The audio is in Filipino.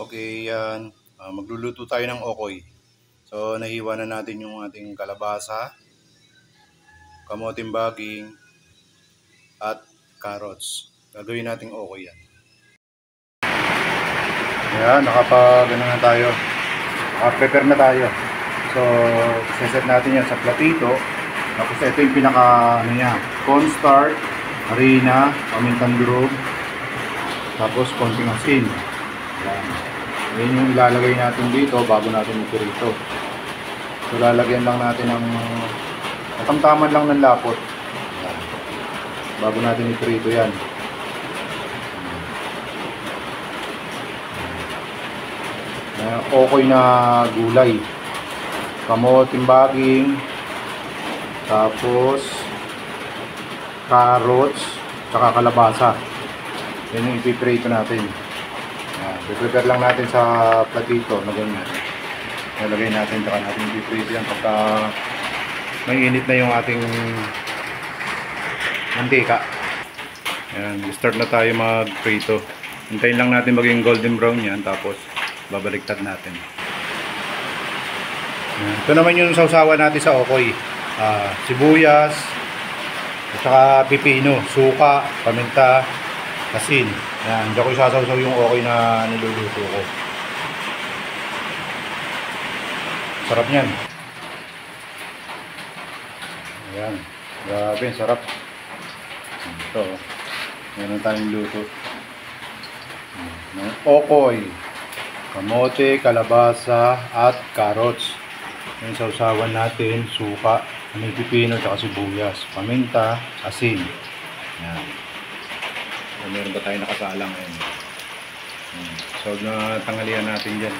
Okay, yan. Magluluto tayo ng okoy. So, nahiwa na natin yung ating kalabasa, kamoting baging, at carrots. Gagawin nating okoy yan. Ayan, nakapag-ano na tayo. Naka-prepare na tayo. So, set natin yan sa platito. Tapos ito yung pinaka, cornstarch, harina, pamintang durog, tapos konting asin. Ayan. Yan yung ilalagay natin dito bago natin iprito. So lalagyan lang natin ng katamtaman lang ng lapot. Ayan. Bago natin iprito yan. Okay na gulay. Kamoting baging, tapos carrots, tsaka kalabasa. Yan yung ipiprito natin. I-prepare lang natin sa platito na ganyan. Nalagay natin, tsaka natin i-prito yan pagka may init na yung ating mantika. Ayan, start na tayo mag-prito. Hintayin lang natin maging golden brown yan, tapos babaliktad natin. Ayan. Ito naman yung sausawan natin sa okoy. Sibuyas, at saka pipino, suka, paminta, asin. Ayan, diyan ko isasawsaw yung okoy na niluluto ko. Sarap niyan. Ayan, grabe, sarap. Ito, meron tayong luto. Okoy, kamote, kalabasa, at carrots. Yung sausawan natin, suka, may pipino, at sibuyas, paminta, asin. Ayan. Meron ba tayo nakasalang ngayon? So na tanghalian natin dyan.